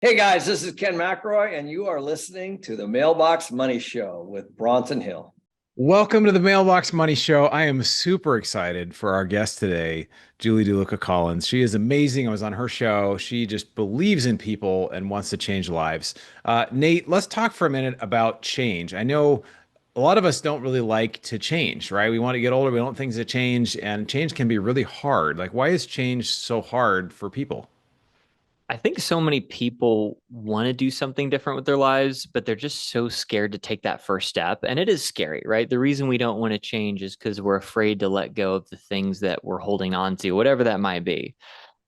Hey guys, this is Ken McElroy, and you are listening to the Mailbox Money Show with Bronson Hill. Welcome to the Mailbox Money Show. I am super excited for our guest today, Julie DeLucca-Collins. She is amazing. I was on her show. She just believes in people and wants to change lives. Nate, let's talk for a minute about change. I know a lot of us don't really like to change, right? We want to get older. We want things to change, and change can be really hard. Like, why is change so hard for people? I think so many people want to do something different with their lives, but they're just so scared to take that first step. And it is scary, right? The reason we don't want to change is because we're afraid to let go of the things that we're holding on to, whatever that might be.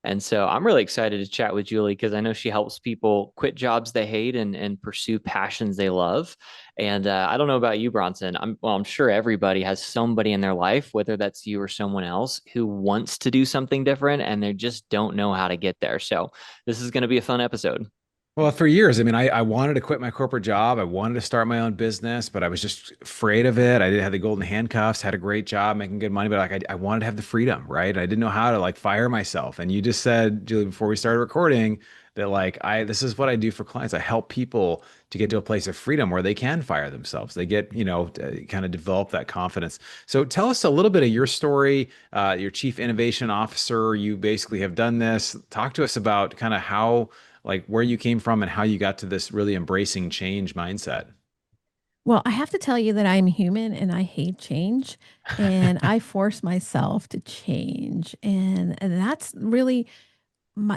And so I'm really excited to chat with Julie because I know she helps people quit jobs they hate and pursue passions they love. And I don't know about you, Bronson. I'm sure everybody has somebody in their life, whether that's you or someone else, who wants to do something different and they just don't know how to get there. So this is going to be a fun episode. Well, for years, I wanted to quit my corporate job. I wanted to start my own business, but I was just afraid of it. I did have the golden handcuffs, had a great job, making good money, but I wanted to have the freedom, right? I didn't know how to like fire myself. And you just said, Julie, before we started recording, that this is what I do for clients. I help people to get to a place of freedom where they can fire themselves. They get, kind of develop that confidence. So tell us a little bit of your story. Your chief innovation officer, you basically have done this. Talk to us about kind of how like where you came from and how you got to this really embracing change mindset. Well, I have to tell you that I'm human and I hate change and I force myself to change. And that's really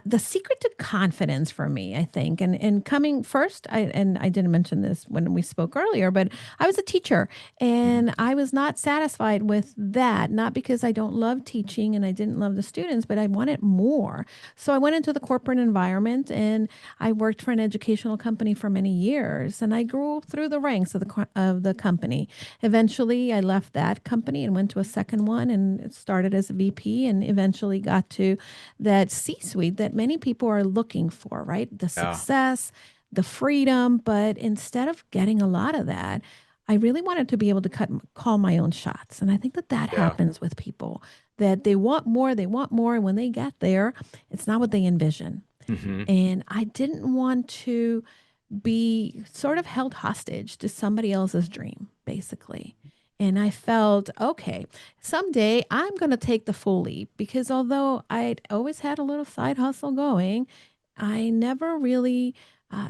the secret to confidence for me, I think, and coming first, I didn't mention this when we spoke earlier, but I was a teacher Mhm. and I was not satisfied with that, not because I don't love teaching and I didn't love the students, but I wanted more. So I went into the corporate environment and I worked for an educational company for many years, and I grew through the ranks of the company. Eventually, I left that company and went to a second one and started as a VP, and eventually got to that C suite that many people are looking for, right? The Yeah. success, the freedom. But instead of getting a lot of that, I really wanted to be able to call my own shots. And I think that that Yeah. happens with people, that they want more, they want more. And when they get there, it's not what they envision. Hmm. And I didn't want to be sort of held hostage to somebody else's dream, basically. And I felt, okay, someday I'm going to take the full leap, because although I'd always had a little side hustle going, I never really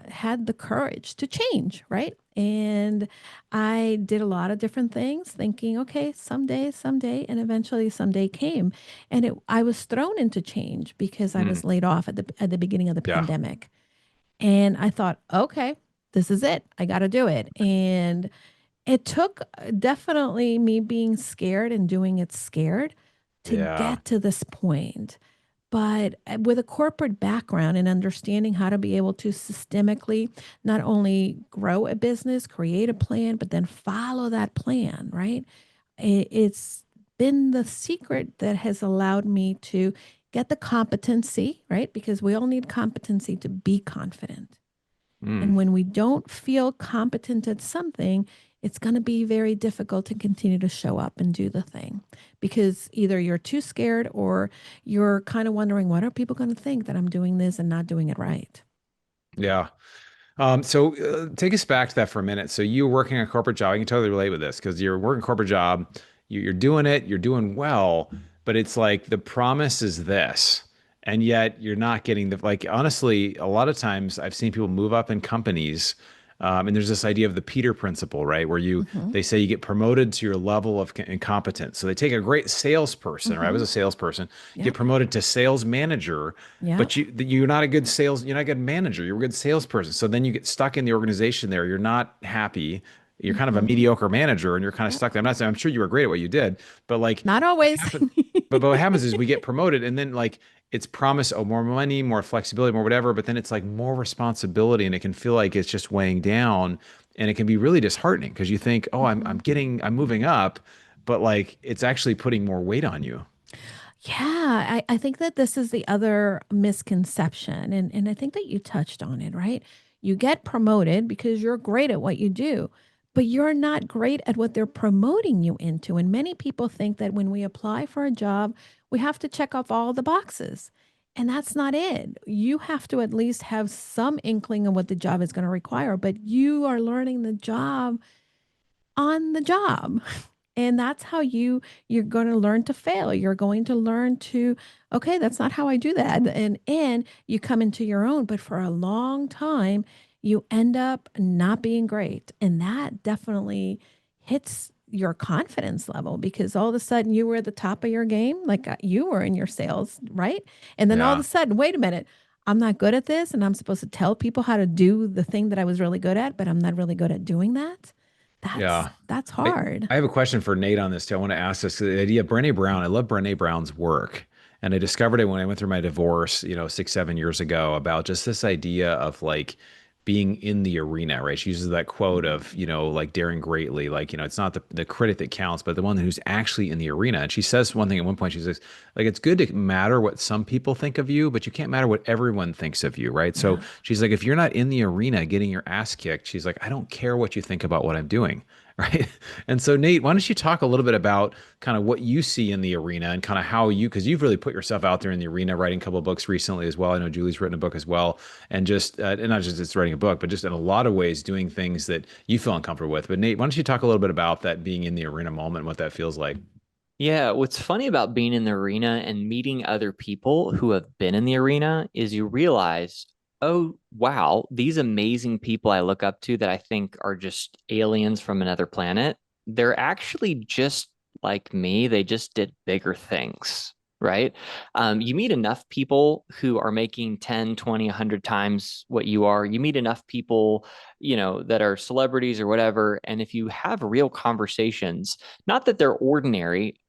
had the courage to change, right? And I did a lot of different things thinking, okay, someday, and eventually someday came. And I was thrown into change because I Mm. was laid off at the beginning of the Yeah. pandemic. And I thought, okay, this is it. I got to do it. And it took definitely me being scared and doing it scared to Yeah. get to this point. But with a corporate background and understanding how to be able to systemically not only grow a business, create a plan, but then follow that plan, right? It's been the secret that has allowed me to get the competency, right? Because we all need competency to be confident. Mm. And when we don't feel competent at something, it's going to be very difficult to continue to show up and do the thing, because either you're too scared or you're kind of wondering, what are people going to think that I'm doing this and not doing it right? Yeah. So take us back to that for a minute. So you were working a corporate job. I can totally relate with this because you're working a corporate job, you're doing it, you're doing well, but it's like the promise is this, and yet you're not getting the like. Honestly, a lot of times I've seen people move up in companies, and there's this idea of the Peter principle, right? Where Mm-hmm. they say you get promoted to your level of incompetence. So they take a great salesperson, right? I Mm-hmm. was a salesperson, you get Yep. promoted to sales manager, but Yep. you're not a good you're not a good manager, you're a good salesperson. So then you get stuck in the organization there. You're not happy. You're kind of a Mm-hmm. mediocre manager and you're kind of Yep. stuck there. I'm not saying I'm sure you were great at what you did, but like Not what always. happened, but what happens is we get promoted and then like it's promised, oh, more money, more flexibility, more whatever, but then it's like more responsibility and it can feel like it's just weighing down and it can be really disheartening because you think, oh, Mhm. I'm moving up, but like it's actually putting more weight on you. Yeah, I think that this is the other misconception. And I think that you touched on it, right? You get promoted because you're great at what you do, but you're not great at what they're promoting you into. And many people think that when we apply for a job, we have to check off all the boxes. And that's not it. You have to at least have some inkling of what the job is going to require, but you are learning the job on the job. And that's how you're going to learn to fail. You're going to learn to, okay, that's not how I do that. And you come into your own, but for a long time you end up not being great. And that definitely hits your confidence level, because all of a sudden you were at the top of your game, like you were in your sales, right? And then all of Yeah. a sudden, wait a minute, I'm not good at this, and I'm supposed to tell people how to do the thing that I was really good at, but I'm not really good at doing that. That's Yeah. that's I, hard. I have a question for Nate on this too. I want to ask this. The idea of Brené Brown, I love Brené Brown's work. And I discovered it when I went through my divorce, 6, 7 years ago, about just this idea of like being in the arena, right? She uses that quote of, like daring greatly, like, it's not the critic that counts, but the one who's actually in the arena. And she says one thing at one point, she says, like, it's good to matter what some people think of you, but you can't matter what everyone thinks of you, right? So Yeah. she's like, if you're not in the arena getting your ass kicked, she's like, I don't care what you think about what I'm doing. Right. And so, Nate, why don't you talk a little bit about kind of what you see in the arena and kind of how because you've really put yourself out there in the arena, writing a couple of books recently as well. I know Julie's written a book as well. And and not just writing a book, but just in a lot of ways doing things that you feel uncomfortable with. But Nate, why don't you talk a little bit about that being in the arena moment, and what that feels like? Yeah, what's funny about being in the arena and meeting other people who have been in the arena is you realize, oh, wow, these amazing people I look up to that I think are just aliens from another planet, they're actually just like me. They just did bigger things, right? You meet enough people who are making 10, 20, 100 times what you are. You meet enough people, that are celebrities or whatever. And if you have real conversations, not that they're ordinary,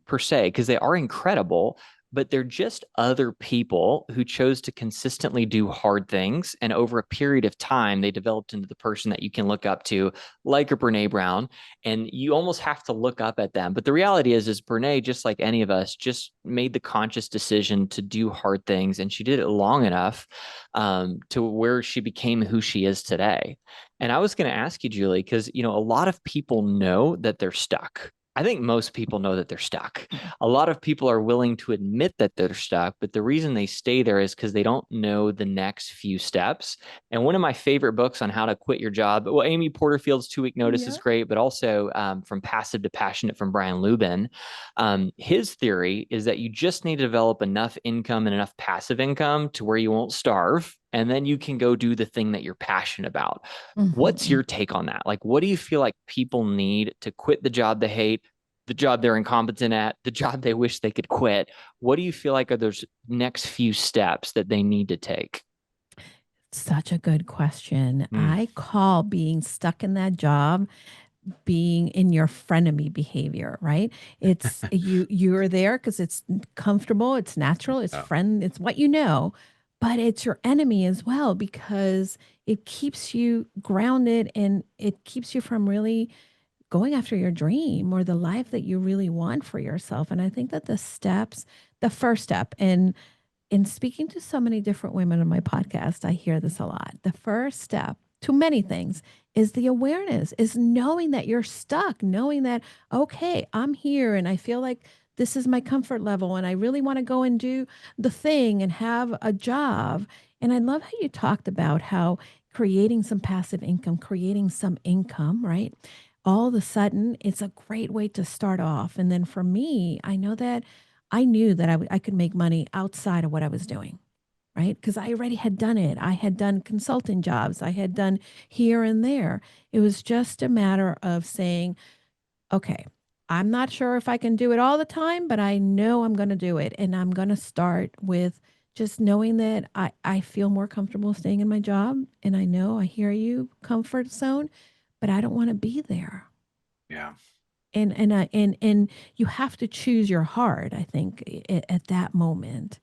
per se, because they are incredible, but they're just other people who chose to consistently do hard things. And over a period of time, they developed into the person that you can look up to, like a Brene Brown. And you almost have to look up at them. But the reality is Brene, just like any of us, just made the conscious decision to do hard things. And she did it long enough to where she became who she is today. And I was going to ask you, Julie, because, a lot of people know that they're stuck. I think most people know that they're stuck. A lot of people are willing to admit that they're stuck, but the reason they stay there is because they don't know the next few steps. And one of my favorite books on how to quit your job, well, Amy Porterfield's 2 Week Notice is Yeah. great, but also From Passive to Passionate from Brian Lubin. His theory is that you just need to develop enough income and enough passive income to where you won't starve. And then you can go do the thing that you're passionate about. What's Mhm. your take on that? Like, what do you feel like people need to quit the job they hate, the job they're incompetent at, the job they wish they could quit? What do you feel like are those next few steps that they need to take? Such a good question. Mm. I call being stuck in that job being in your frenemy behavior, right? It's you're there because it's comfortable, it's natural, it's Oh, friend, it's what you know, but it's your enemy as well, because it keeps you grounded and it keeps you from really going after your dream or the life that you really want for yourself. And I think that the first step, and in speaking to so many different women on my podcast, I hear this a lot. The first step to many things is the awareness, is knowing that you're stuck, knowing that, okay, I'm here and I feel like this is my comfort level and I really want to go and do the thing and have a job. And I love how you talked about how creating some passive income, creating some income, right? All of a sudden, it's a great way to start off. And then for me, I know that I knew that I could make money outside of what I was doing, right? Because I already had done it. I had done consulting jobs, I had done here and there. It was just a matter of saying, okay, I'm not sure if I can do it all the time, but I know I'm going to do it. And I'm going to start with just knowing that I feel more comfortable staying in my job. And I know I hear you, comfort zone, but I don't want to be there. yeah. And you have to choose your heart, I think, at that moment.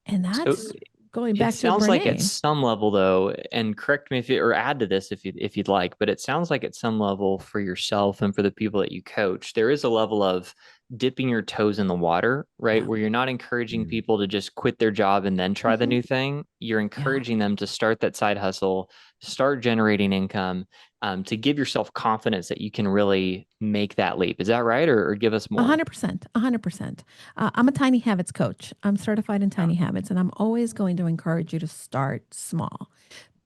And So that's going it back to sounds like at Brene. some level, though, and correct me or add to this if you'd like, but it sounds like at some level for yourself and for the people that you coach, there is a level of dipping your toes in the water, right? Yeah. Where you're not encouraging Mm. people to just quit their job and then try the Mhm. new thing. You're Yeah. encouraging them to start that side hustle, start generating income, to give yourself confidence that you can really make that leap. Is that right? Or give us more? 100%. 100%. I'm a tiny habits coach. I'm certified in Yeah. tiny habits, and I'm always going to encourage you to start small.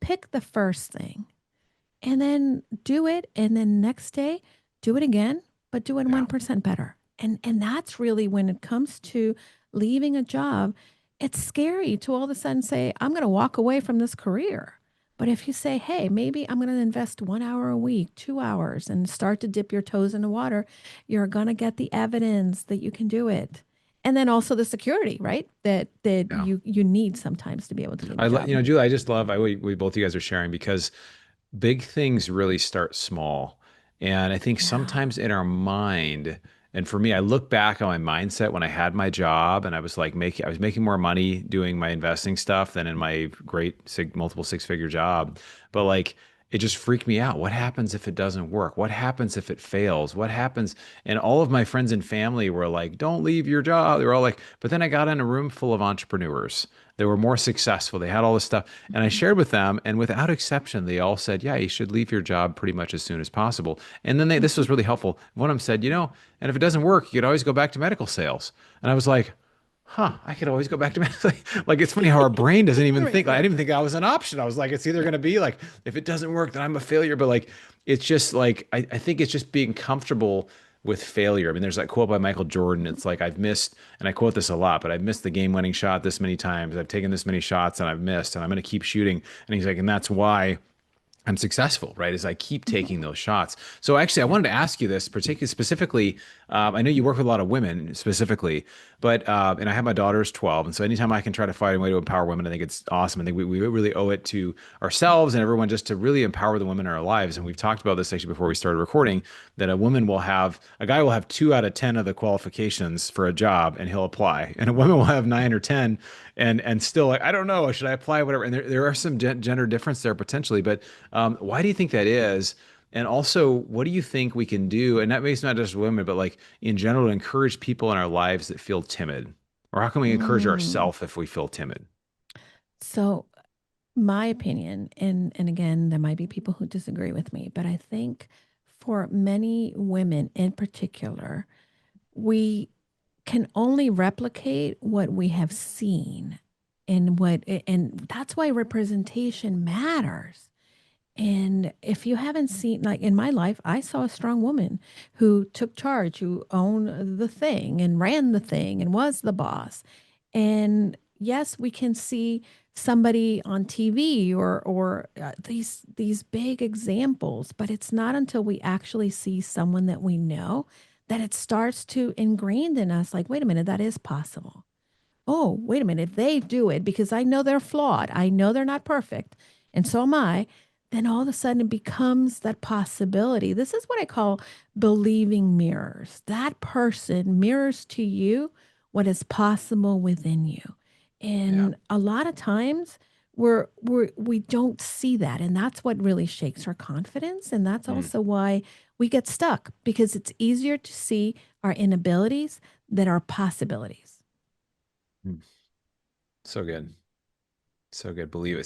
Pick the first thing and then do it. And then next day, do it again, but do it Yeah. 1% better. And that's really when it comes to leaving a job, it's scary to all of a sudden say, I'm going to walk away from this career. But if you say, hey, maybe I'm going to invest 1 hour a week, 2 hours, and start to dip your toes in the water, you're going to get the evidence that you can do it. And then also the security, right? That Yeah. you need sometimes to be able to leave a job. Julie, I just love, we both you guys are sharing because big things really start small. And I think Yeah. sometimes in our mind, and for me, I look back on my mindset when I had my job and I was like I was making more money doing my investing stuff than in my multiple six-figure job. But like, it just freaked me out. What happens if it doesn't work? What happens if it fails? What happens? And all of my friends and family were like, don't leave your job. They were all like, but then I got in a room full of entrepreneurs. They were more successful. They had all this stuff. And I shared with them, and without exception, they all said, yeah, you should leave your job pretty much as soon as possible. And then this was really helpful. One of them said, and if it doesn't work, you could always go back to medical sales. And I was like, huh, I could always go back to medical. Like, it's funny how our brain doesn't even Right, think, like, I right. didn't even think that was an option. I was like, it's either going to be like, if it doesn't work, then I'm a failure. But like, it's just like, I think it's just being comfortable with failure. I mean, there's that quote by Michael Jordan. It's like, I've missed, and I quote this a lot, but I've missed the game winning shot this many times. I've taken this many shots and I've missed, and I'm going to keep shooting. And he's like, and that's why I'm successful, right? As I keep Mhm. taking those shots. So actually, I Yeah. wanted to ask you this particularly specifically. I know you work with a lot of women specifically, but and I have my daughter's 12, and so anytime I can try to find a way to empower women, I think it's awesome. I think we really owe it to ourselves and everyone just to really empower the women in our lives. And we've talked about this actually before we started recording, that a guy will have 2 out of 10 of the qualifications for a job, and he'll apply, and a woman will have 9 or 10, and still like, I don't know, should I apply, whatever. And there are some gender difference there potentially, but why do you think that is? And also, what do you think we can do? And that means not just women, but like in general, to encourage people in our lives that feel timid. Or how can we encourage Mm. ourselves if we feel timid? So my opinion, and again, there might be people who disagree with me, but I think for many women in particular, we can only replicate what we have seen and that's why representation matters. And if you haven't seen, like in my life, I saw a strong woman who took charge, who owned the thing and ran the thing and was the boss. And yes, we can see somebody on TV or these big examples, but it's not until we actually see someone that we know that it starts to ingrain in us. Like, wait a minute, that is possible. Oh, wait a minute, they do it because I know they're flawed. I know they're not perfect. And so am I. Then all of a sudden it becomes that possibility. This is what I call believing mirrors. That person mirrors to you what is possible within you. Yeah. And a lot of times we don't see that. And that's what really shakes our confidence. And that's Mm, also why we get stuck because it's easier to see our inabilities than our possibilities. mm. So good. So good. Believe it.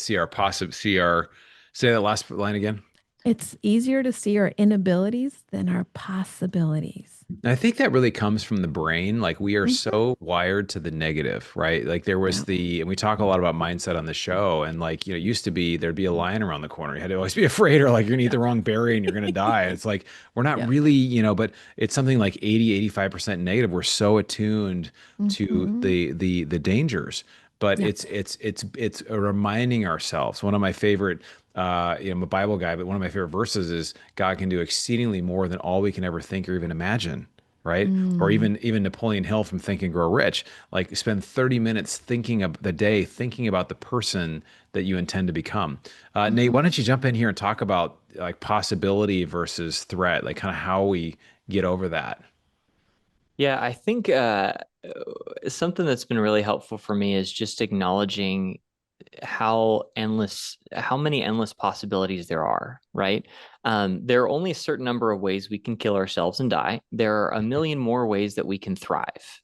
Say that last line again. It's easier to see our inabilities than our possibilities. I think that really comes from the brain. Like, we are Hmm. so wired to the negative, right? Like, Yeah. and we talk a lot about mindset on the show. And like, it used to be there'd be a lion around the corner. You had to always be afraid, or like you're gonna eat Yeah. the wrong berry and you're gonna die. It's like, we're not Yeah. really, but it's something like 80, 85% negative. We're so attuned to Hmm. the dangers. But Yeah. it's reminding ourselves. One of my favorite I'm a Bible guy, but one of my favorite verses is God can do exceedingly more than all we can ever think or even imagine, right? Or Mm. even Napoleon Hill from Think and Grow Rich. Like, spend 30 minutes thinking of the day, thinking about the person that you intend to become. Nate, Hmm. why don't you jump in here and talk about like possibility versus threat, like kind of how we get over that? Yeah, I think something that's been really helpful for me is just acknowledging how many endless possibilities there are, right? There are only a certain number of ways we can kill ourselves and die. There are a million more ways that we can thrive.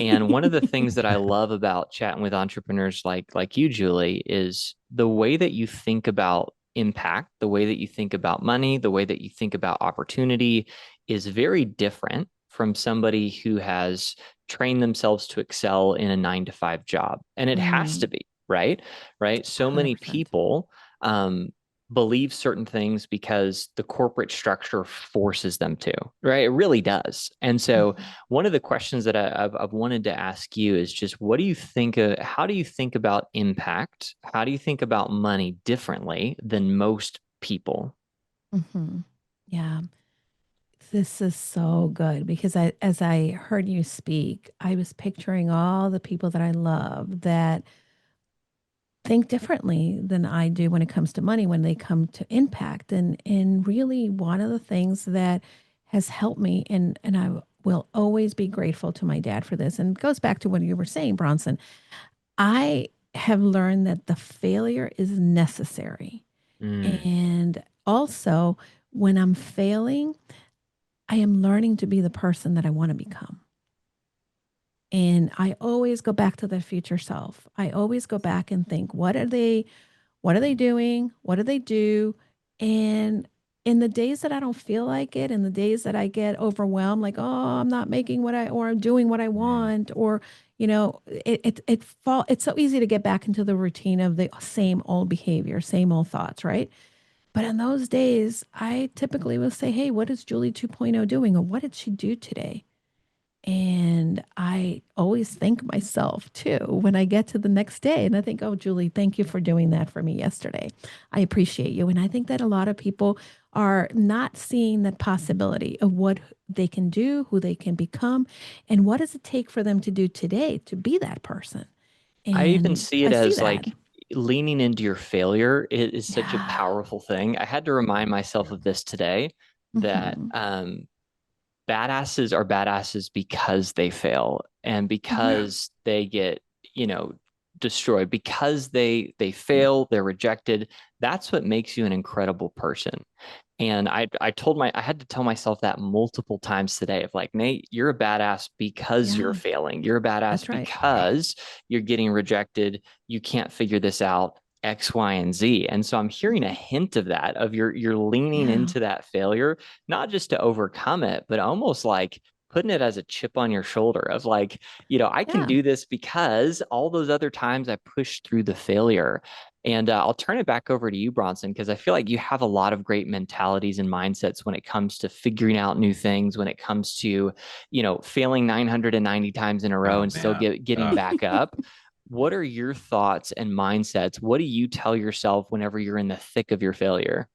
And one of the things that I love about chatting with entrepreneurs like you, Julie, is the way that you think about impact, the way that you think about money, the way that you think about opportunity is very different from somebody who has trained themselves to excel in a 9 to 5 job. And it has Mm, to be, right? Right. So many 100%. people believe certain things because the corporate structure forces them to, right? It really does. And so Mhm. one of the questions that I've wanted to ask you is just what do you think how do you think about impact? How do you think about money differently than most people? Mhm. Yeah, this is so good because as I heard you speak, I was picturing all the people that I love that think differently than I do when it comes to money, when they come to impact. And really one of the things that has helped me, and I will always be grateful to my dad for this, and it goes back to what you were saying, Bronson. I have learned that the failure is necessary. Mm, And also, when I'm failing, I am learning to be the person that I want to become. And I always go back to the future self. I always go back and think, what are they doing? What do they do? And in the days that I don't feel like it, in the days that I get overwhelmed, like, oh, I'm not making or I'm doing what I Mm. want, or, it's so easy to get back into the routine of the same old behavior, same old thoughts, right? But in those days, I typically will say, hey, what is Julie 2.0 doing? Or what did she do today? And I always thank myself too when I get to the next day. And I think, oh, Julie, thank you for doing that for me yesterday. I appreciate you. And I think that a lot of people are not seeing that possibility of what they can do, who they can become, and what does it take for them to do today to be that person. I even And see I it see as that. like leaning into your failure is such a Yeah. powerful thing. I had to remind myself of this today that Hmm. badasses are badasses because they fail and Yeah. because they get, you know, destroyed because they fail, they're rejected. That's what makes you an incredible person. And I had to tell myself that multiple times today of like, Nate, you're a badass because you're Yeah. failing. You're a badass That's right. because you're getting rejected. You can't figure this out. X, Y, and Z. And so I'm hearing a Mhm. hint of that, of you're leaning Yeah. into that failure, not just to overcome it, but almost like putting it as a chip on your shoulder of like, I can Yeah. do this because all those other times I pushed through the failure. And I'll turn it back over to you, Bronson, because I feel like you have a lot of great mentalities and mindsets when it comes to figuring out new things, when it comes to, failing 990 times in a row Oh and still man. getting back up. What are your thoughts and mindsets? What do you tell yourself whenever you're in the thick of your failure?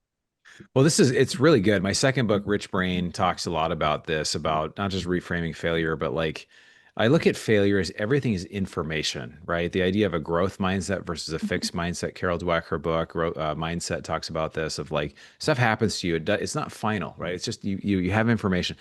Well, it's really good. My second book, Rich Brain, talks a lot about this, about not just reframing failure, but like I look at failure as everything is information, right? The idea of a growth mindset versus a Mhm. fixed mindset. Carol Dweck, her book, Mindset, talks about this of like stuff happens to you. It's not final, right? It's just you have information.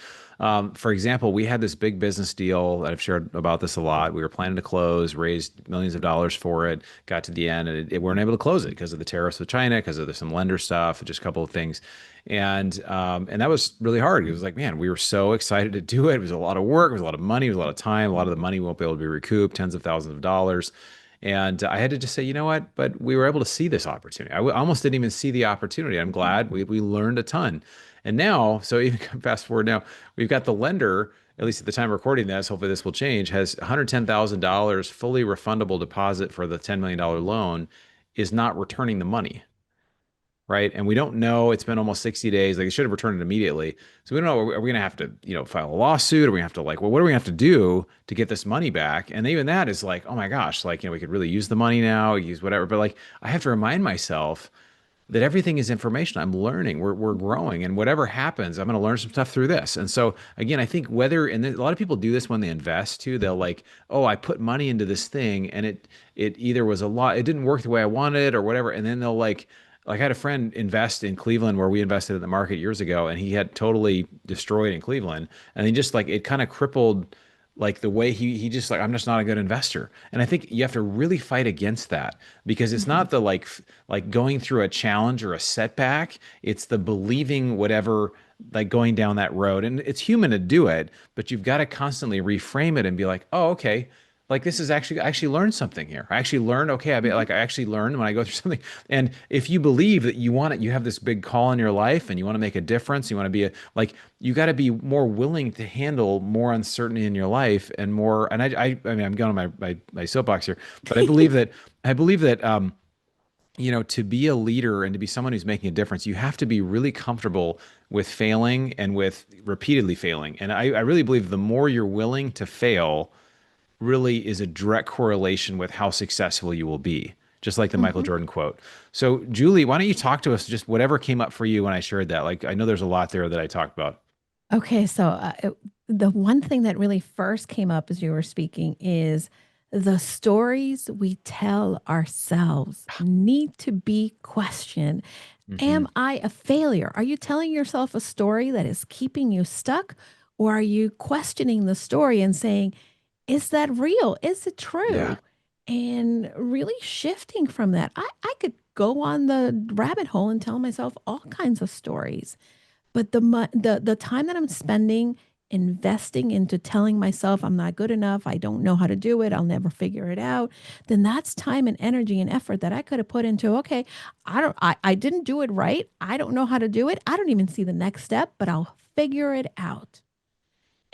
For example, we had this big business deal. I've shared about this a lot. We were planning to close, raised millions of dollars for it, got to the end, and we weren't able to close it because of the tariffs with China, because of some lender stuff, just a couple of things. And that was really hard. It was like, man, we were so excited to do it. It was a lot of work, it was a lot of money, it was a lot of time. A lot of the money won't be able to be recouped, tens of thousands of dollars. And I had to just say, you know what? But we were able to see this opportunity. Almost didn't even see the opportunity. I'm glad we learned a ton. And now, so even fast forward now, we've got the lender, at least at the time of recording this, hopefully this will change, has $110,000 fully refundable deposit for the $10 million loan, is not returning the money, right? And we don't know. It's been almost 60 days. Like, they should have returned it immediately. So we don't know. Are we going to have to, file a lawsuit? Are we going to have to, like, well, what do we have to do to get this money back? And even that is like, oh my gosh, like, we could really use the money now, use whatever. But like, I have to remind myself that everything is information. I'm learning. We're growing, and whatever happens, I'm going to learn some stuff through this. And so again, I think and a lot of people do this when they invest too. They'll like, oh, I put money into this thing, and it either was a lot, it didn't work the way I wanted or whatever, and then they'll like I had a friend invest in Cleveland where we invested in the market years ago, and he had totally destroyed in Cleveland, and then just like it kind of crippled like the way he just like, I'm just not a good investor. And I think you have to really fight against that, because it's Mhm. not the like going through a challenge or a setback. It's the believing whatever, like going down that road. And it's human to do it, but you've got to constantly reframe it and be like, oh, okay. Like this is actually, I actually learned something here. I actually learned, okay, Mhm. I actually learned when I go through something. And if you believe that you want it, you have this big call in your life and you want to make a difference, you want to be a, like, you got to be more willing to handle more uncertainty in your life and more. And I mean, I'm going on my soapbox here, but I believe that, you know, to be a leader and to be someone who's making a difference, you have to be really comfortable with failing and with repeatedly failing. And I really believe the more you're willing to fail, really is a direct correlation with how successful you will be, just like the Michael Mhm. Jordan quote. So, Julie, why don't you talk to us just whatever came up for you when I shared that? Like, I know there's a lot there that I talked about. Okay, so the one thing that really first came up as you were speaking is the stories we tell ourselves need to be questioned. Hmm. Am I a failure? Are you telling yourself a story that is keeping you stuck? Or are you questioning the story and saying, is that real? Is it Yeah. true? And really shifting from that. I could go on the rabbit hole and tell myself all kinds of stories. But the time that I'm spending investing into telling myself I'm not good enough, I don't know how to do it, I'll never figure it out, then that's time and energy and effort that I could have put into, okay, I didn't do it right. I don't know how to do it. I don't even see the next step, but I'll figure it out.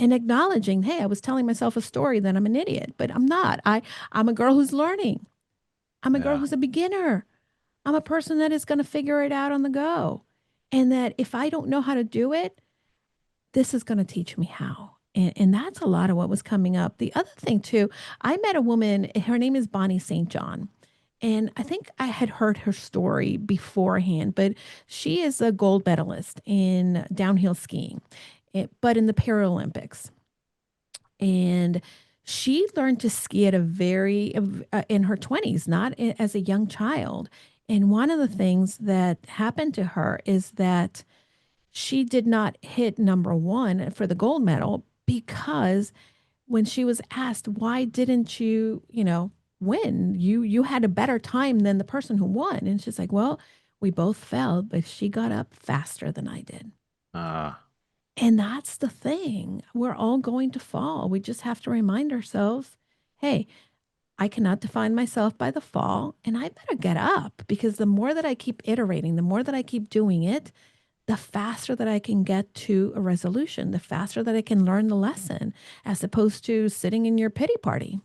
And acknowledging, hey, I was telling myself a story that I'm an idiot, but I'm not. I'm a girl who's learning. I'm a girl Yeah. who's a beginner. I'm a person that is going to figure it out on the go. And that if I don't know how to do it, this is going to teach me how. And that's a lot of what was coming up. The other thing, too, I met a woman, her name is Bonnie St. John. And I think I had heard her story beforehand, but she is a gold medalist in downhill skiing, but in the Paralympics. And she learned to ski at a very, in her 20s, not as a young child. And one of the things that happened to her is that she did not hit number one for the gold medal because when she was asked, why didn't you, win? You had a better time than the person who won. And she's like, well, we both fell, but she got up faster than I did. Uh, And that's the thing. We're all going to fall. We just have to remind ourselves, hey, I cannot define myself by the fall, and I better get up, because the more that I keep iterating, the more that I keep doing it, the faster that I can get to a resolution, the faster that I can learn the lesson, as opposed to sitting in your pity party.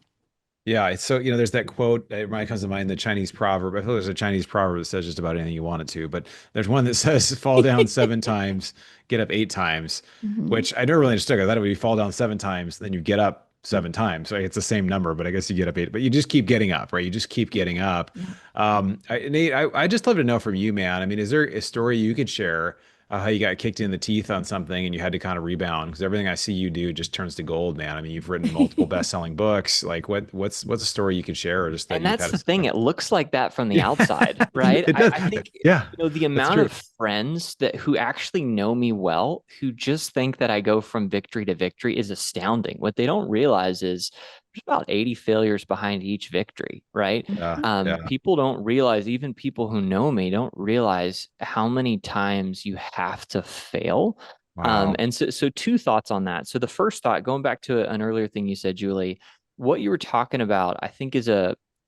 yeah. It's so, you know, there's that quote, it might comes to mind, the Chinese proverb. I feel there's a Chinese proverb that says just about anything you want it to, but there's one that says fall down 7 times, get up 8 times, Mhm. which I never really understood. I thought it would be fall down 7 times, then you get up 7 times. So it's the same number, but I guess you get up eight, but you just keep getting up, right? You just keep getting up. Yeah. Nate, I just love to know from you, man. I mean, is there a story you could share, how you got kicked in the teeth on something and you had to kind of rebound? Because everything I see you do just turns to gold, man. I mean, you've written multiple best-selling books. Like, what's a story you could share, or just that And you've that's had the a thing. It looks like that from the yeah, outside, right? it I, does. I think, Yeah, the that's amount true. of friends that who actually know me well, who just think that I go from victory to victory is astounding. What they don't realize is there's about 80 failures behind each victory, right? Yeah, Mhm. yeah. People don't realize, even people who know me don't realize how many times you have to fail. Wow. And so two thoughts on that. So the first thought, going back to an earlier thing you said, Julie, what you were talking about, I think is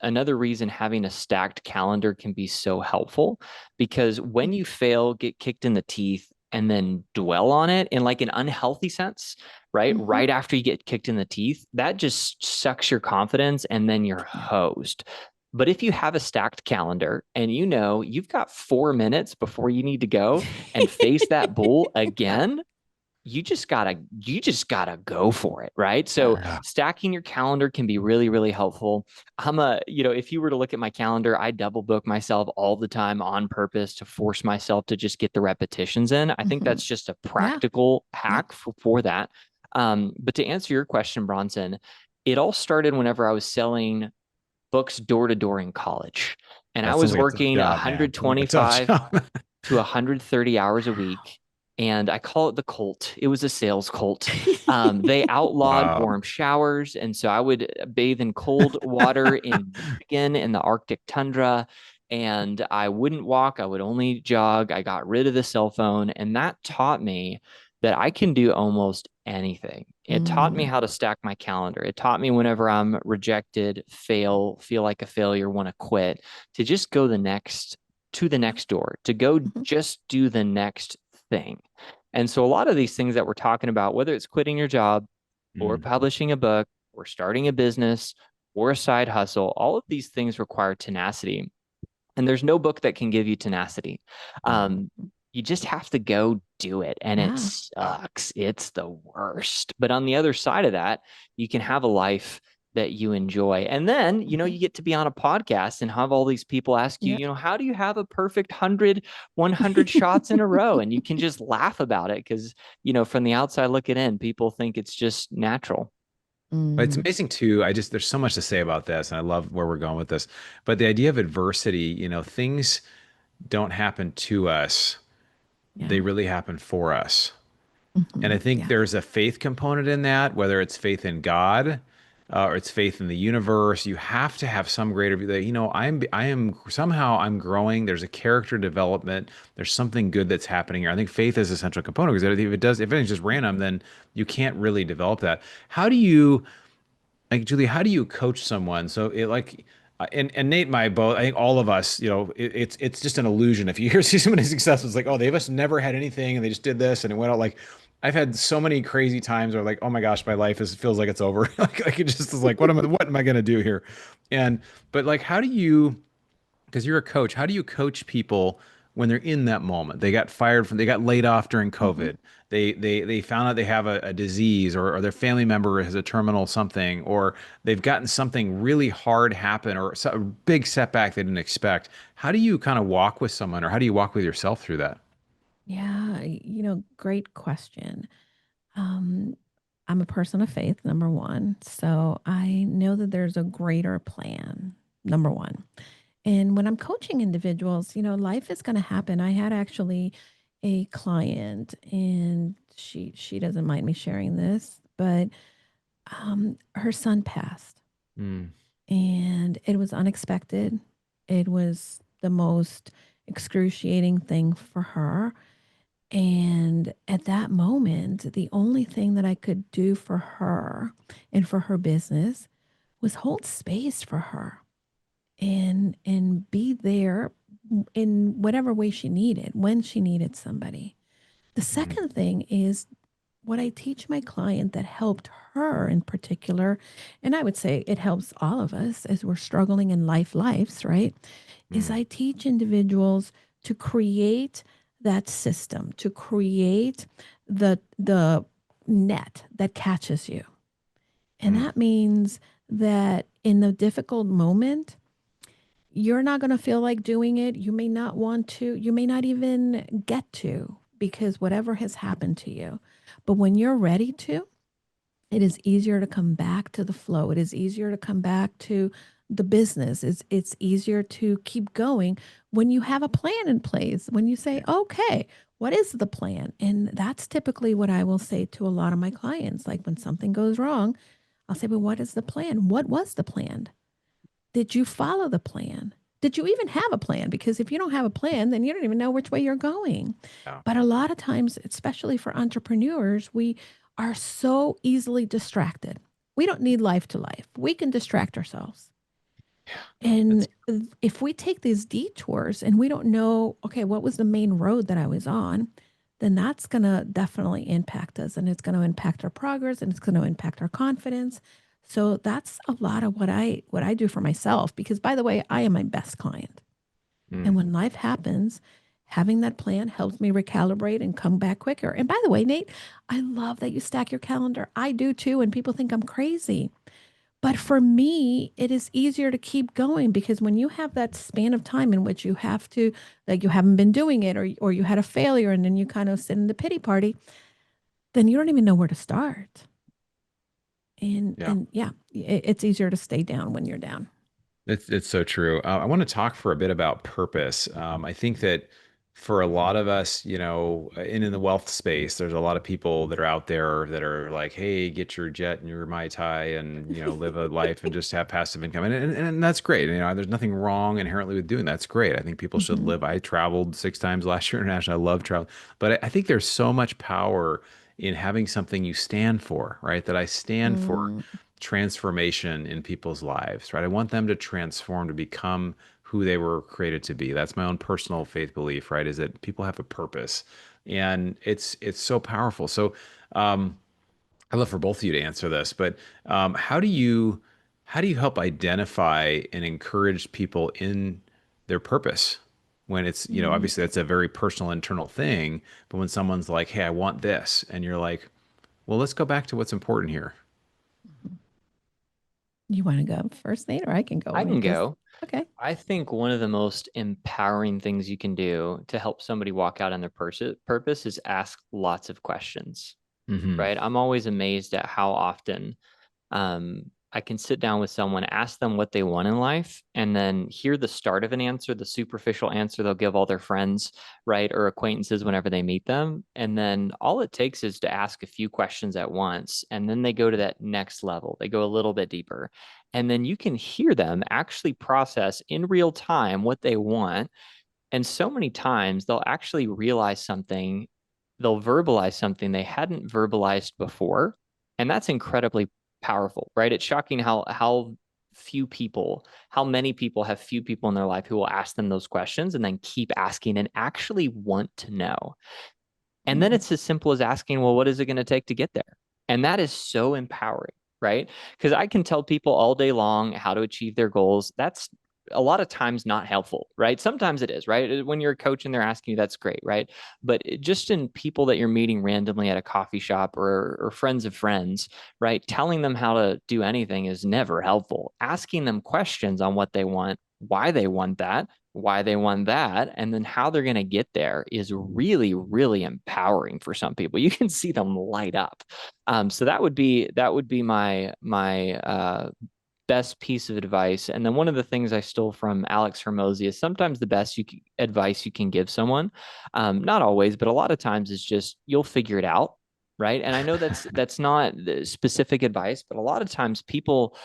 another reason having a stacked calendar can be so helpful, because when you fail, get kicked in the teeth, and then dwell on it in like an unhealthy sense, right? Mhm. Right after you get kicked in the teeth, that just sucks your confidence and then you're Yeah. hosed. But if you have a stacked calendar and you know you've got 4 minutes before you need to go and face that bull again, you just gotta go for it, right? So Yeah. Yeah. stacking your calendar can be really, really helpful. If you were to look at my calendar, I double book myself all the time on purpose to force myself to just get the repetitions in. I think Mhm. that's just a Yeah. practical Yep. hack for that. But to answer your question, Bronson, it all started whenever I was selling books door to door in college. And I That sounds was like a tough working job, man. Sounds like a tough 125 job. to 130 hours a week. and I call it the cult. It was a sales cult. They outlawed Wow. warm showers. And so I would bathe in cold water in Michigan in the Arctic tundra. And I wouldn't walk, I would only jog. I got rid of the cell phone. And that taught me that I can do almost anything. It taught me Mm, how to stack my calendar. It taught me whenever I'm rejected, fail, feel like a failure, want to quit, to just go to the next door, to go mhm. just do the next thing. And so a lot of these things that we're talking about, whether it's quitting your job or Mm, publishing a book or starting a business or a side hustle, all of these things require tenacity. And there's no book that can give you tenacity. Mm. You just have to go do it. And it Yeah. sucks. It's the worst. But on the other side of that, you can have a life that you enjoy. And then, Mhm. you get to be on a podcast and have all these people ask you, Yeah. how do you have a perfect 100 shots in a row? And you can just laugh about it because, from the outside looking in, people think it's just natural. but it's Mm, amazing too. There's so much to say about this, and I love where we're going with this. But the idea of adversity, things don't happen to us, they yeah. really happen for us. And I Mhm. think Yeah. there's a faith component in that, whether it's faith in God, or it's faith in the universe. You have to have some greater view that, I am somehow I'm growing. There's a character development. There's something good that's happening here. I think faith is a central component because if anything's just random, then you can't really develop that. How do you, like, Julie, how do you coach someone? So and Nate and I both, I think all of us, it's just an illusion. If you see somebody successful, it's like, oh, they must never had anything and they just did this and it went out. Like, I've had so many crazy times where like, oh my gosh, my life feels like it's over. Like it just is like, what am I gonna do here? But like, how do you, because you're a coach, how do you coach people when they're in that moment? They got laid off during Mhm. COVID. They found out they have a disease, or their family member has a terminal something, or they've gotten something really hard happen, or a big setback they didn't expect. How do you kind of walk with someone, or how do you walk with yourself through that? Yeah. Great question. Um, I'm a person of faith, number one. So I know that there's a greater plan, number one. And when I'm coaching individuals, life is going to happen. I had actually a client, and she doesn't mind me sharing this, but her son passed, Mm, and it was unexpected. It was the most excruciating thing for her. And at that moment, the only thing that I could do for her and for her business was hold space for her and be there in whatever way she needed when she needed somebody. The mm, second thing is what I teach my client that helped her in particular, and I would say it helps all of us as we're struggling in lives, right? Is mm, I teach individuals to create that system, to create the net that catches you. And mm, that means that in the difficult moment, you're not going to feel like doing it. You may not want to, you may not even get to because whatever has happened to you. But when you're ready to, it is easier to come back to the flow. It is easier to come back to the business. It's easier to keep going when you have a plan in place. When you say, "Okay, what is the plan?" And that's typically what I will say to a lot of my clients. Like when something goes wrong, I'll say, "But what is the plan? What was the plan? Did you follow the plan? Did you even have a plan? Because if you don't have a plan, then you don't even know which way you're going." yeah. But a lot of times, especially for entrepreneurs, we are so easily distracted. We don't need life to life. We can distract ourselves. That's And if we take these detours and we don't know, okay, what was the main road that I was on, then that's going to definitely impact us, and it's going to impact our progress, and it's going to impact our confidence. So that's a lot of what I do for myself, because by the way, I am my best client. And mm. when life happens, having that plan helps me recalibrate and come back quicker. And by the way, Nate, I love that you stack your calendar. I do too, and people think I'm crazy. But for me, it is easier to keep going because when you have that span of time in which you have to, like you haven't been doing it, or you had a failure and then you kind of sit in the pity party, then you don't even know where to start. And Yeah. and yeah, it's easier to stay down when you're down. It's so true. I want to talk for a bit about purpose. I think that for a lot of us, and in the wealth space, there's a lot of people that are out there that are like, hey, get your jet and your Mai Tai and, live a life and just have passive income. And that's great. There's nothing wrong inherently with doing that. That's great. I think people should Mhm. live. I traveled 6 times last year international. I love travel. But I think there's so much power in having something you stand for, right? That I stand for Mm, transformation in people's lives, right? I want them to transform to become who they were created to be. That's my own personal faith belief, right? Is that people have a purpose, and it's so powerful. So, um, I'd love for both of you to answer this, but how do you help identify and encourage people in their purpose when it's, mm. obviously that's a very personal internal thing, but when someone's like, hey, I want this, and you're like, well, let's go back to what's important here. You want to go first, Nate, or I can go? I can Just go. okay. I think one of the most empowering things you can do to help somebody walk out on their purpose is ask lots of questions, Hmm. right? I'm always amazed at how often I can sit down with someone, ask them what they want in life, and then hear the start of an answer, the superficial answer they'll give all their friends, right, or acquaintances whenever they meet them. And then all it takes is to ask a few questions at once, and then they go to that next level. They go a little bit deeper. And then you can hear them actually process in real time what they want. And so many times they'll actually realize something, they'll verbalize something they hadn't verbalized before. And that's incredibly powerful, right? It's shocking how few people, how many people have few people in their life who will ask them those questions and then keep asking and actually want to know. And then Mm, it's as simple as asking, well, what is it going to take to get there? And that is so empowering, right? Because I can tell people all day long how to achieve their goals. That's a lot of times not helpful, right? Sometimes it is, right? When you're a coach and they're asking you, that's great, right? But just in people that you're meeting randomly at a coffee shop or friends of friends, right? Telling them how to do anything is never helpful. Asking them questions on what they want, why they want that, and then how they're going to get there is really, really empowering for some people. You can see them light up. So that would be my best piece of advice. And then one of the things I stole from Alex Hermosi is sometimes the best advice you can give someone, not always, but a lot of times is just you'll figure it out, right? And I know that's not the specific advice, but a lot of times people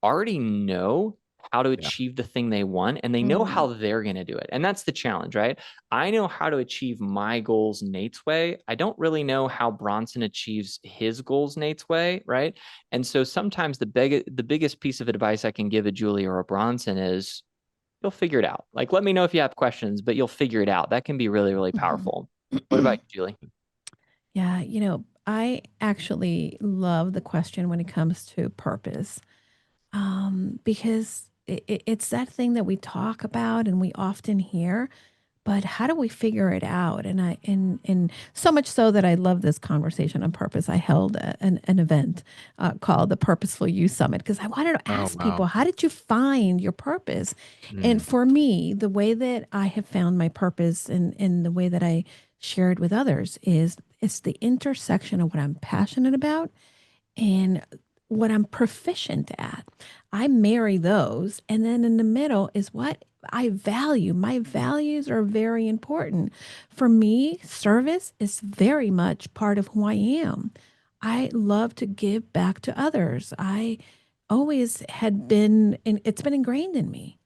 already know how to Yeah. achieve the thing they want and they know mm, how they're going to do it. And that's the challenge, right? I know how to achieve my goals Nate's way. I don't really know how Bronson achieves his goals Nate's way, right? And so sometimes the biggest piece of advice I can give a Julie or a Bronson is you'll figure it out. Like, let me know if you have questions, but you'll figure it out. That can be really, really powerful. What mhm. about you, Julie? Yeah, I actually love the question when it comes to purpose, because it's that thing that we talk about and we often hear, but how do we figure it out? And so much so that I love this conversation on purpose. I held an event called the Purposeful You Summit because I wanted to Oh, ask people, wow. how did you find your purpose? And Mm. for me, the way that I have found my purpose and the way that I shared with others is it's the intersection of what I'm passionate about and what I'm proficient at. I marry those. And then in the middle is what I value. My values are very important. For me, service is very much part of who I am. I love to give back to others. I always had been, and it's been ingrained in me.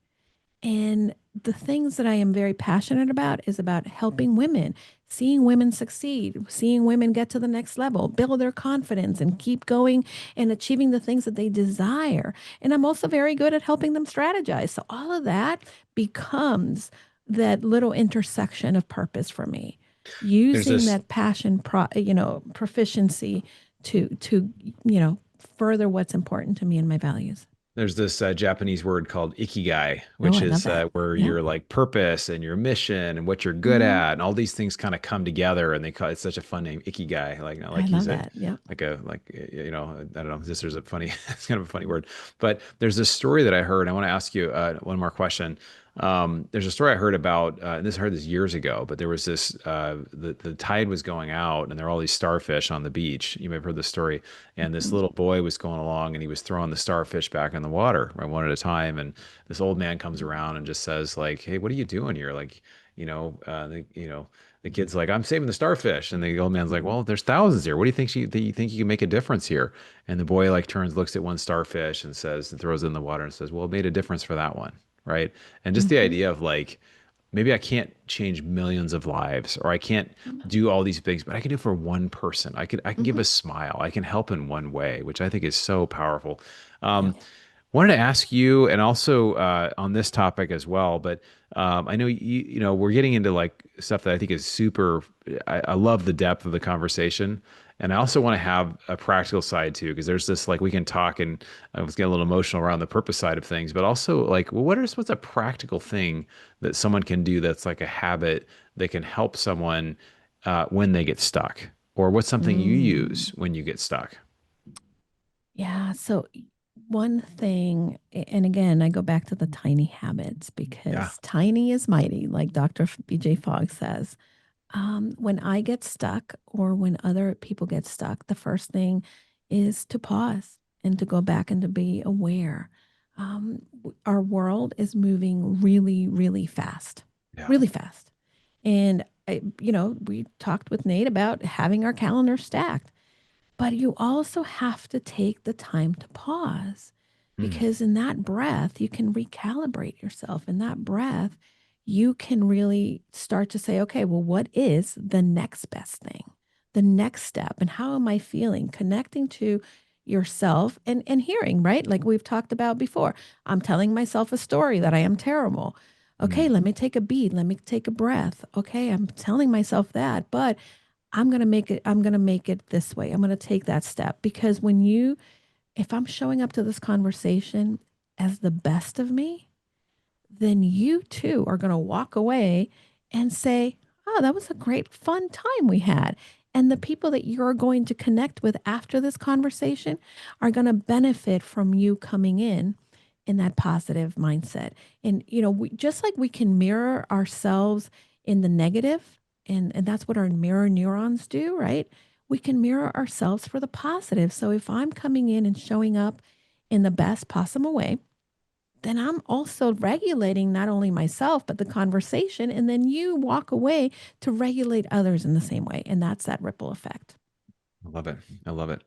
And the things that I am very passionate about is about helping women, seeing women succeed, seeing women get to the next level, build their confidence, and keep going and achieving the things that they desire. And I'm also very good at helping them strategize. So all of that becomes that little intersection of purpose for me, There's using this that passion, proficiency to further what's important to me and my values. There's this Japanese word called ikigai, Oh, which I love is that. where Yeah. your like purpose and your mission and what you're good Hmm. at, and all these things kind of come together, and they call it's such a fun name, ikigai. I Like you love said, that. Yeah. I don't know, this is a funny, it's kind of a funny word, but there's this story that I heard. I want to ask you one more question. There's a story I heard about, and I heard this years ago, but there was this, the tide was going out and there were all these starfish on the beach. You may have heard this story. And this Mhm. little boy was going along and he was throwing the starfish back in the water, right, one at a time. And this old man comes around and just says like, hey, what are you doing here? Like, the kid's like, I'm saving the starfish. And the old man's like, well, there's thousands here. What do you think you can make a difference here? And the boy like turns, looks at one starfish and says, and throws it in the water and says, well, it made a difference for that one. Right. And just the Mhm. idea of like, maybe I can't change millions of lives, or I can't do all these things, but I can do for one person. I can give a Mhm. smile. I can help in one way, which I think is so powerful. Yeah. Wanted to ask you, and also on this topic as well, but I know we're getting into like stuff that I think is super. I love the depth of the conversation, and I also want to have a practical side too, because there's this like we can talk, and I was getting a little emotional around the purpose side of things, but also like, well, what's a practical thing that someone can do that's like a habit that can help someone when they get stuck, or what's something you Mm. use when you get stuck? Yeah. So one thing, and again, I go back to the tiny habits Yeah. because tiny is mighty, like Dr. BJ Fogg says. When I get stuck or when other people get stuck, the first thing is to pause and to go back and to be aware. Our world is moving really, really fast, Yeah. really fast. And, we talked with Nate about having our calendar stacked. But you also have to take the time to pause Mm. because in that breath, you can recalibrate yourself. In that breath, you can really start to say, okay, well, what is the next best thing, the next step? And how am I feeling? Connecting to yourself and hearing, right? Like we've talked about before. I'm telling myself a story that I am terrible. Okay, Mm. let me take a beat. Let me take a breath. Okay, I'm telling myself that. But I'm going to make it this way. I'm going to take that step because if I'm showing up to this conversation as the best of me, then you too are going to walk away and say, oh, that was a great fun time we had. And the people that you're going to connect with after this conversation are going to benefit from you coming in that positive mindset. And, just like we can mirror ourselves in the negative, and that's what our mirror neurons do, right? We can mirror ourselves for the positive. So if I'm coming in and showing up in the best possible way, then I'm also regulating not only myself, but the conversation. And then you walk away to regulate others in the same way. And that's that ripple effect. I love it. I love it.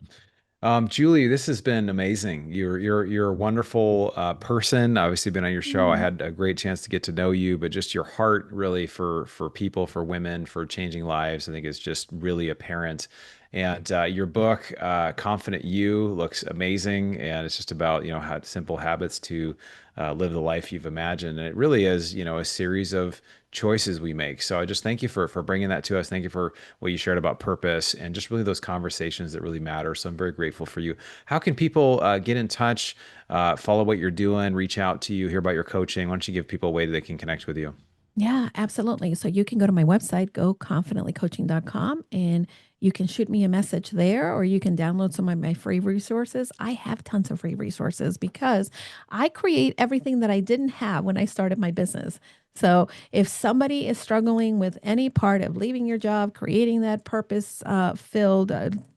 Julie, this has been amazing. You're a wonderful person. Obviously, been on your show. I Mm. had a great chance to get to know you, but just your heart really for people, for women, for changing lives, I think is just really apparent. And your book, Confident You, looks amazing, and it's just about how simple habits to live the life you've imagined. And it really is a series of choices we make. So I just thank you for bringing that to us. Thank you for what you shared about purpose and just really those conversations that really matter. So I'm very grateful for you. How can people get in touch, follow what you're doing, reach out to you, hear about your coaching? Why don't you give people a way that they can connect with you? Yeah, absolutely. So you can go to my website, goconfidentlycoaching.com, and you can shoot me a message there, or you can download some of my free resources. I have tons of free resources because I create everything that I didn't have when I started my business. So if somebody is struggling with any part of leaving your job, creating that purpose filled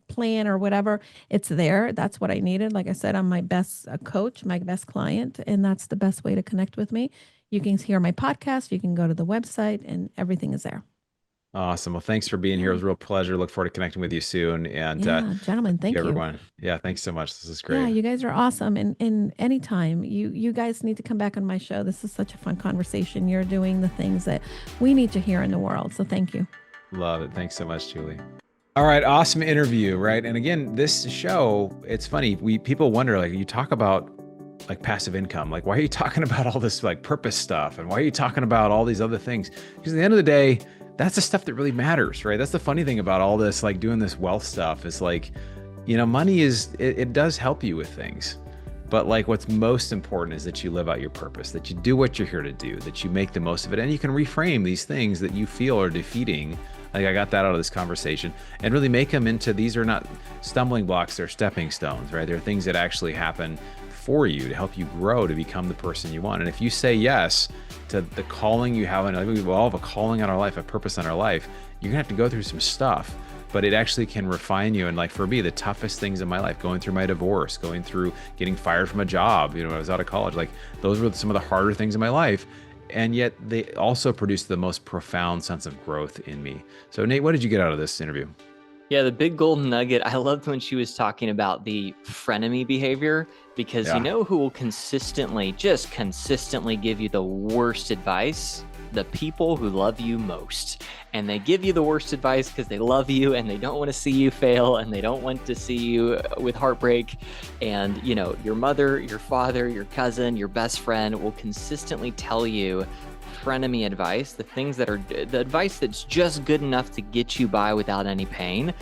plan or whatever, it's there. That's what I needed. Like I said, I'm my best coach, my best client, and that's the best way to connect with me. You can hear my podcast. You can go to the website, and everything is there. Awesome. Well, thanks for being here. It Yeah. was a real pleasure. Look forward to connecting with you soon. And Yeah. Gentlemen, thank you, thank you. everyone. Yeah, thanks so much. This is Yeah, great. you guys are awesome. And anytime you guys need to come back on my show. This is such a fun conversation. You're doing the things that we need to hear in the world. So thank you. Love it. Thanks so much, Julie. All right, awesome interview, right? And again, this show, it's funny. People wonder, like, you talk about like passive income, like why are you talking about all this like purpose stuff, and why are you talking about all these other things? Because at the end of the day, that's the stuff that really matters, right? That's the funny thing about all this, like doing this wealth stuff is like, money it does help you with things. But like what's most important is that you live out your purpose, that you do what you're here to do, that you make the most of it, and you can reframe these things that you feel are defeating. Like I got that out of this conversation, and really make them into, these are not stumbling blocks, they're stepping stones, right? They're things that actually happen for you to help you grow to become the person you want. And if you say yes to the calling you have, and we all have a calling on our life, a purpose on our life, you're gonna have to go through some stuff, but it actually can refine you. And like for me, the toughest things in my life, going through my divorce, going through getting fired from a job, when I was out of college, like those were some of the harder things in my life. and yet they also produced the most profound sense of growth in me. So Nate, what did you get out of this interview? Yeah, the big golden nugget. I loved when she was talking about the frenemy behavior, because you know who will consistently give you the worst advice? The people who love you most. And they give you the worst advice because they love you and they don't want to see you fail and they don't want to see you with heartbreak. And, you know, your mother, your father, your cousin, your best friend will consistently tell you frenemy advice, the things that are the advice that's just good enough to get you by without any pain.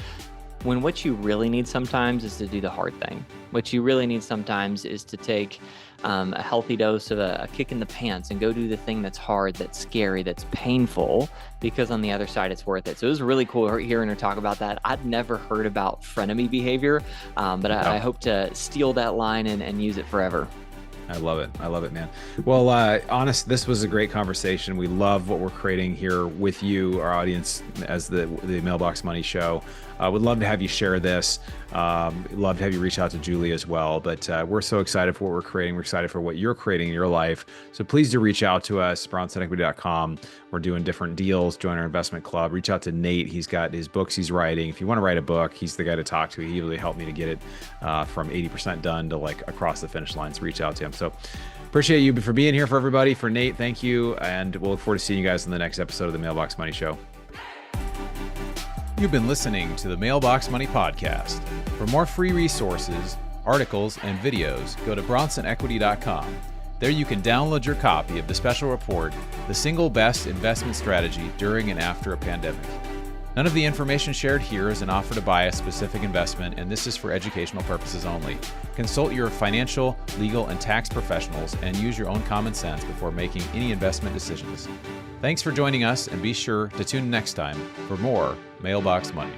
When what you really need sometimes is to do the hard thing. What you really need sometimes is to take a healthy dose of a kick in the pants and go do the thing that's hard, that's scary, that's painful, because on the other side, it's worth it. So it was really cool hearing her talk about that. I'd never heard about frenemy behavior, but I hope to steal that line and use it forever. I love it. I love it, man. Well, honest, this was a great conversation. We love what we're creating here with you, our audience, as the Mailbox Money Show. Would love to have you share this. Love to have you reach out to Julie as well. But we're so excited for what we're creating. We're excited for what you're creating in your life. So please do reach out to us, bronsonequity.com. We're doing different deals. Join our investment club. Reach out to Nate. He's got his books he's writing. If you want to write a book, he's the guy to talk to. He really helped me to get it from 80% done to like across the finish line. So reach out to him. So appreciate you for being here for everybody. For Nate, thank you. And we'll look forward to seeing you guys in the next episode of the Mailbox Money Show. You've been listening to the Mailbox Money Podcast. For more free resources, articles, and videos, go to bronsonequity.com. There you can download your copy of the special report, The Single Best Investment Strategy During and After a Pandemic. None of the information shared here is an offer to buy a specific investment, and this is for educational purposes only. Consult your financial, legal, and tax professionals and use your own common sense before making any investment decisions. Thanks for joining us, and be sure to tune in next time for more Mailbox Money.